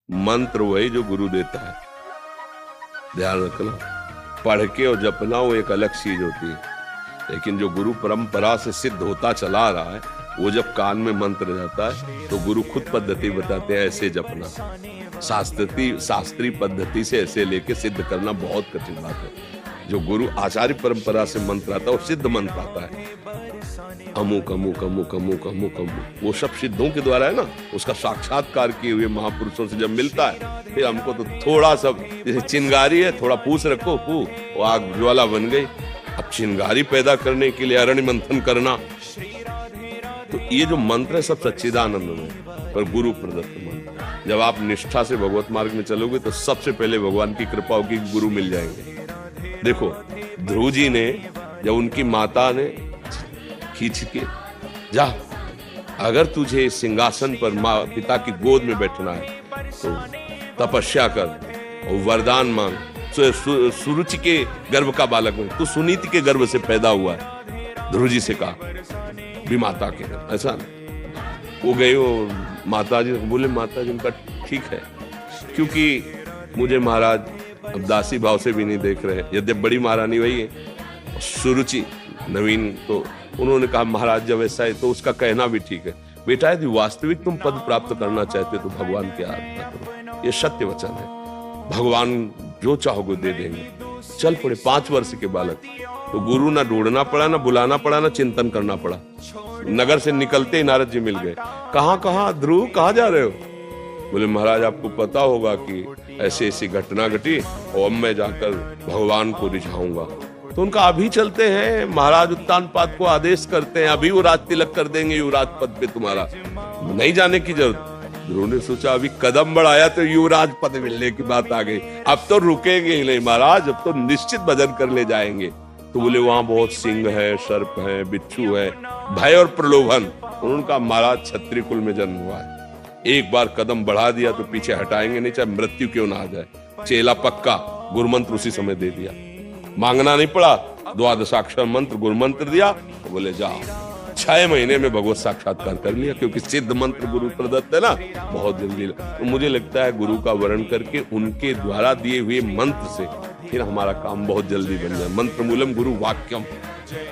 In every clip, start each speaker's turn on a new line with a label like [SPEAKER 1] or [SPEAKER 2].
[SPEAKER 1] मंत्र वही जो गुरु देता है, ध्यान रखना। पढ़ के और जपना वो एक अलग चीज होती है, लेकिन जो गुरु परंपरा से सिद्ध होता चला रहा है, वो जब कान में मंत्र जाता है तो गुरु खुद पद्धति बताते हैं, ऐसे जपना। शास्त्रीय पद्धति से ऐसे लेके सिद्ध करना बहुत कठिन बात है। जो गुरु आचार्य परंपरा से मंत्र आता है वो सिद्ध मंत्र आता है, अमुक अमुक अमुक अमुक अमुक अमुक, वो सब सिद्धों के द्वारा है ना। उसका साक्षात्कार किए हुए महापुरुषों से जब मिलता है, फिर हमको तो थोड़ा सा, जैसे चिंगारी है, थोड़ा पूछ रखो, वो आग ज्वाला बन गई। अब चिंगारी पैदा करने के लिए अरण्य मंथन करना, तो ये जो मंत्र है सब सच्चिदानंद में, पर गुरु प्रदत्त मंत्र। जब आप निष्ठा से भगवत मार्ग में चलोगे तो सबसे पहले भगवान की कृपा होगी, गुरु मिल जाएंगे। देखो ध्रुव जी ने, जब उनकी माता ने खींच के, जा अगर तुझे सिंहासन पर माँ पिता की गोद में बैठना है तो तपस्या कर और वरदान मांग। सुरुचि के गर्भ का बालक में, तू सुनीति के गर्भ से पैदा हुआ है, ध्रुव जी से कहा भी माता के गर्भ। ऐसा वो गए, वो माता जी बोले, माता जी उनका ठीक है, क्योंकि मुझे महाराज अब दासी भाव से भी नहीं देख रहे, यद्यप बड़ी महारानी वही है, सुरुचि नवीन, तो उन्होंने कहा महाराज जब ऐसा है तो उसका कहना भी ठीक है, बेटा यदि वास्तविक तुम पद प्राप्त करना चाहते तो भगवान की आराधना करो, ये सत्य वचन है, भगवान जो चाहोगे दे देंगे। चल पड़े 5 वर्ष के बालक, तो गुरु ना ढूंढना पड़ा, ना बुलाना पड़ा, ना चिंतन करना पड़ा। नगर से निकलते ही नारद जी मिल गए, कहाँ ध्रुव कहाँ जा रहे हो? बोले महाराज आपको पता होगा कि ऐसी ऐसी घटना घटी और अब मैं जाकर भगवान को रिझाऊंगा। तो उनका अभी चलते हैं, महाराज उत्तानपाद को आदेश करते हैं, अभी वो राज तिलक कर देंगे युवराज पद पे, तुम्हारा नहीं जाने की जरूरत। ध्रुव ने सोचा अभी कदम बढ़ाया तो युवराज पद मिलने की बात आ गई, अब तो रुकेंगे ही नहीं महाराज, अब तो निश्चित भजन कर ले जाएंगे। तो बोले वहां बहुत सिंह है, सर्प है, बिच्छू है, भय और प्रलोभन। उनका महाराज क्षत्रिय कुल में जन्म हुआ है, एक बार कदम बढ़ा दिया तो पीछे हटाएंगे नहीं, चाहे मृत्यु क्यों ना आ जाए। चेला पक्का, गुरुमंत्र उसी समय दे दिया, मांगना नहीं पड़ा, 12 मंत्र गुरुमंत्र दिया, तो बोले जाओ। 6 महीने में भगवत साक्षात्कार कर लिया, क्योंकि सिद्ध मंत्र गुरु प्रदत्त है ना, बहुत जल्दी। तो मुझे लगता है गुरु का वर्ण करके उनके द्वारा दिए हुए मंत्र से फिर हमारा काम बहुत जल्दी बन जाए। मंत्र मूलम गुरु वाक्यम,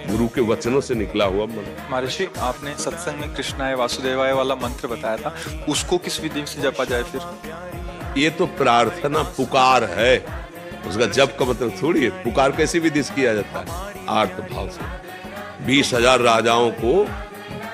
[SPEAKER 1] गुरु के वचनों से निकला हुआ मंत्र।
[SPEAKER 2] महर्षि आपने सत्संग में कृष्णाय वासुदेवाय वाला मंत्र बताया था, उसको किस विधि से जपा जाए फिर?
[SPEAKER 1] ये तो प्रार्थना पुकार है, उसका जप का मतलब थोड़ी है। पुकार कैसी विधि से किया जाता है? आर्त भाव से। 20,000 राजाओं को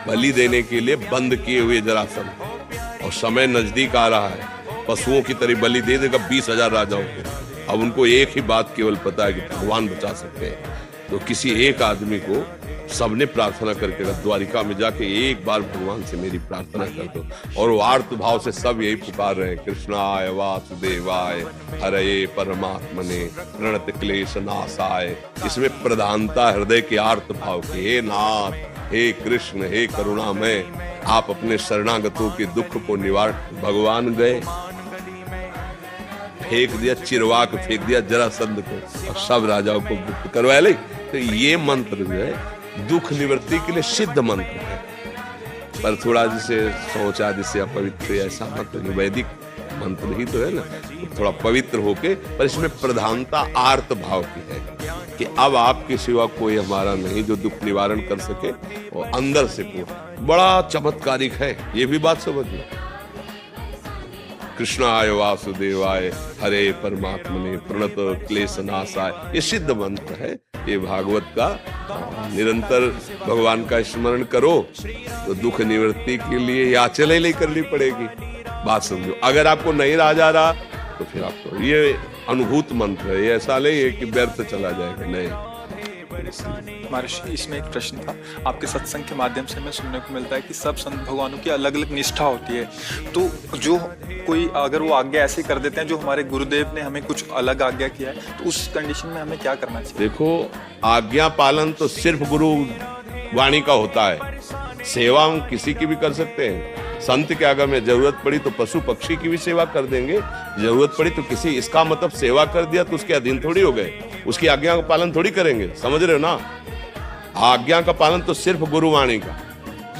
[SPEAKER 1] बलि देने के लिए बंद किए हुए जरासंध, और समय नजदीक आ रहा है, पशुओं की तरह बलि दे देगा 20,000 राजाओं को। अब उनको एक ही बात केवल पता है कि भगवान बचा सकते हैं, तो किसी एक आदमी को सबने प्रार्थना करके द्वारिका में जाके एक बार भगवान से मेरी प्रार्थना कर दो, और वो आर्त भाव से सब यही पुकार रहे हैं, कृष्णाय वासुदेवाय हरये परमात्मने प्रणत क्लेश नाशाय। इसमें प्रधानता हृदय के आर्त भाव की, हे नाथ, हे कृष्ण, हे करुणामय, आप अपने शरणागतों के दुख को निवार। भगवान गए, फेंक दिया, चिरवाक फेंक दिया जरासंध को, और सब राजाओं को मुक्त करवा ले। तो ये मंत्र जो है दुख निवृत्ति के लिए सिद्ध मंत्र है, पर थोड़ा जैसे सोचा जैसे अपवित्र, ऐसा मंत्र वैदिक मंत्र ही तो है ना, तो थोड़ा पवित्र होके, पर इसमें प्रधानता आर्त भाव की है कि अब आपके सिवा कोई हमारा नहीं जो दुख निवारण कर सके, और अंदर से पूरा बड़ा चमत्कारिक है। ये भी बात समझ लो, कृष्णाय वासुदेवाय हरे परमात्मने प्रणत क्लेश नाशाय, ये सिद्ध मंत्र है। ये भागवत का निरंतर भगवान का स्मरण करो तो दुख निवृत्ति के लिए याचना नहीं करनी पड़ेगी। बात समझो, अगर आपको नहीं रहा जा रहा तो फिर आपको ये अनुभूत मंत्र है, ये ऐसा नहीं है कि व्यर्थ चला जाएगा, नहीं।
[SPEAKER 2] महर्षि इसमें एक प्रश्न था, आपके सत्संग के माध्यम से हमें सुनने को मिलता है कि सब संत भगवानों की अलग अलग निष्ठा होती है, तो जो कोई अगर वो आज्ञा ऐसे कर देते हैं जो हमारे गुरुदेव ने हमें कुछ अलग आज्ञा किया है, तो उस कंडीशन में हमें क्या करना चाहिए?
[SPEAKER 1] देखो, आज्ञा पालन तो सिर्फ गुरु वाणी का होता है, सेवा हम किसी की भी कर सकते हैं। संत के आगे में जरूरत पड़ी तो पशु पक्षी की भी सेवा कर देंगे, जरूरत पड़ी तो किसी, इसका मतलब सेवा कर दिया तो उसके अधीन थोड़ी हो गए, उसकी आज्ञा का पालन थोड़ी करेंगे, समझ रहे हो ना। आज्ञा का पालन तो सिर्फ गुरुवाणी का,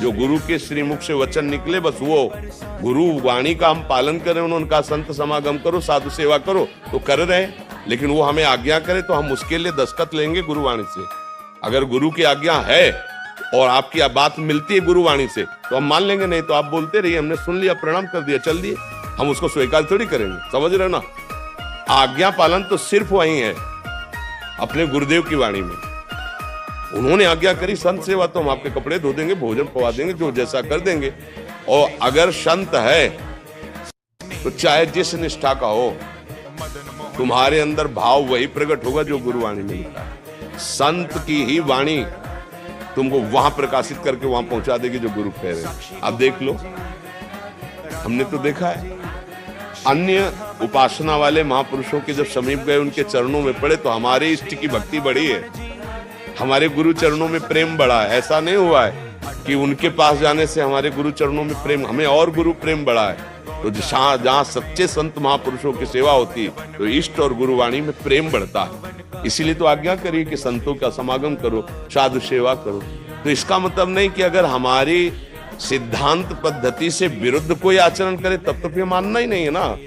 [SPEAKER 1] जो गुरु के श्रीमुख से वचन निकले बस वो गुरु वाणी का हम पालन करें। उन्होंने कहा संत समागम करो, साधु सेवा करो, तो कर रहे हैं, लेकिन वो हमें आज्ञा करे तो हम उसके लिए दस्तखत लेंगे गुरुवाणी से। अगर गुरु की आज्ञा है और आपकी बात मिलती है गुरुवाणी से तो हम मान लेंगे, नहीं तो आप बोलते रहिए, हमने सुन लिया, प्रणाम कर दिया, चल दिए, हम उसको स्वीकार थोड़ी करेंगे। समझ रहे ना? आज्ञा पालन तो सिर्फ वही है अपने गुरुदेव की वाणी में। उन्होंने आज्ञा करी संत सेवा, तो हम आपके कपड़े धो देंगे, भोजन पवा देंगे, जो जैसा कर देंगे। और अगर संत है तो चाहे जिस निष्ठा का हो, तुम्हारे अंदर भाव वही प्रकट होगा जो गुरुवाणी में लिखा है। संत की ही वाणी तुमको वहां प्रकाशित करके वहां पहुंचा देगी जो गुरु कह रहे हैं। अब देख लो, हमने तो देखा है अन्य उपासना वाले महापुरुषों के जब समीप गए, उनके चरणों में पड़े, तो हमारे इष्ट की भक्ति बढ़ी है, हमारे गुरु चरणों में प्रेम बढ़ा है। ऐसा नहीं हुआ है कि उनके पास जाने से हमारे गुरु चरणों में प्रेम, हमें और गुरु प्रेम बढ़ा है। तो जहाँ सच्चे संत महापुरुषों की सेवा होती है तो इष्ट और गुरुवाणी में प्रेम बढ़ता है। इसीलिए तो आज्ञा करी कि संतों का समागम करो, साधु सेवा करो। तो इसका मतलब नहीं कि अगर हमारी सिद्धांत पद्धति से विरुद्ध कोई आचरण करे तब तो फिर मानना ही नहीं है ना।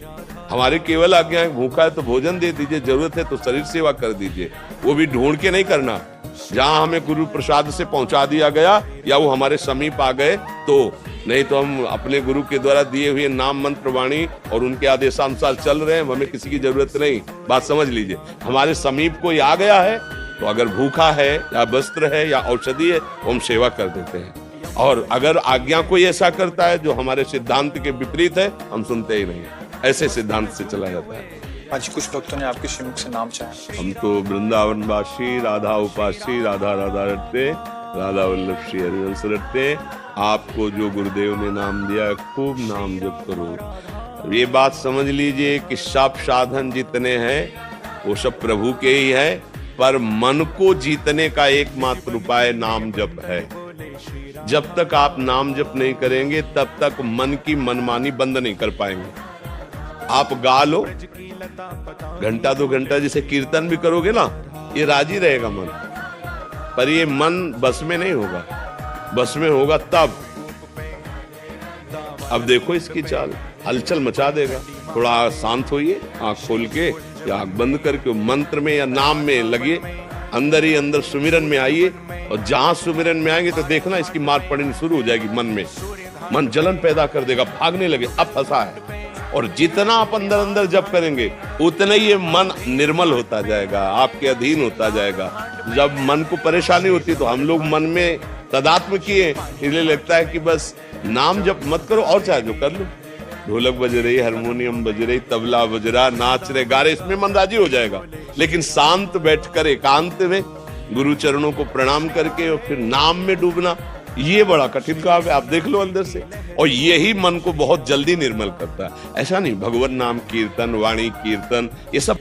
[SPEAKER 1] हमारे केवल आज्ञा है, भूखा है तो भोजन दे दीजिए, जरूरत है तो शरीर सेवा कर दीजिए, वो भी ढूंढ के नहीं करना। जहां हमें गुरु प्रसाद से पहुंचा दिया गया या वो हमारे समीप आ गए तो, नहीं तो हम अपने गुरु के द्वारा दिए हुए नाम मंत्र वाणी और उनके आदेशानुसार चल रहे हैं, हमें किसी की जरूरत नहीं। बात समझ लीजिए, हमारे समीप कोई आ गया है तो अगर भूखा है या वस्त्र है या औषधि है तो हम सेवा कर देते हैं। और अगर आज्ञा कोई ऐसा करता है जो हमारे सिद्धांत के विपरीत है, हम सुनते ही नहीं। ऐसे सिद्धांत से चला जाता है।
[SPEAKER 2] आज कुछ भक्तों ने आपके श्रीमुख से नाम चाहा।
[SPEAKER 1] हम तो वृंदावन वासी, राधा उपासी, राधा राधा रटते, राधा वल्लभ श्री हरिवंश रटते। आपको जो गुरुदेव ने नाम दिया, खूब नाम जप करो। ये बात समझ लीजिए कि सब साधन जितने हैं वो सब प्रभु के ही है, पर मन को जीतने का एकमात्र उपाय नाम जप है। जब तक आप नाम जप नहीं करेंगे तब तक मन की मनमानी बंद नहीं कर पाएंगे। आप गा लो घंटा 2 घंटा, जैसे कीर्तन भी करोगे ना, ये राजी रहेगा मन, पर ये मन बस में नहीं होगा। बस में होगा तब। अब देखो इसकी चाल, हलचल मचा देगा। थोड़ा शांत होइए, आंख खोल के या आंख बंद करके मंत्र में या नाम में लगिए, अंदर ही अंदर सुमिरन में आइए। और जहां सुमिरन में आएंगे तो देखना इसकी मार पड़नी शुरू हो जाएगी मन में। मन जलन पैदा कर देगा, भागने लगे, अब फंसा है। और जितना आप अंदर अंदर जप करेंगे उतना ही ये मन निर्मल होता जाएगा, आपके अधीन होता जाएगा। जब मन को परेशानी होती है तो हम लोग मन में तदात्म किए, इसलिए लगता है कि बस नाम जप मत करो, और चाहे जो कर लो। ढोलक बज रही, हारमोनियम बज रही, तबला बज रहा, नाच रहे, गा रहे, इसमें मन राजी हो जाएगा। लेकिन शांत बैठकर एकांत में गुरु चरणों को प्रणाम करके और फिर नाम में डूबना, ये बड़ा कठिन काम है। आप देख लो अंदर से, और यही मन को बहुत जल्दी निर्मल करता है। ऐसा नहीं, भगवान नाम कीर्तन, वाणी कीर्तन, ये सब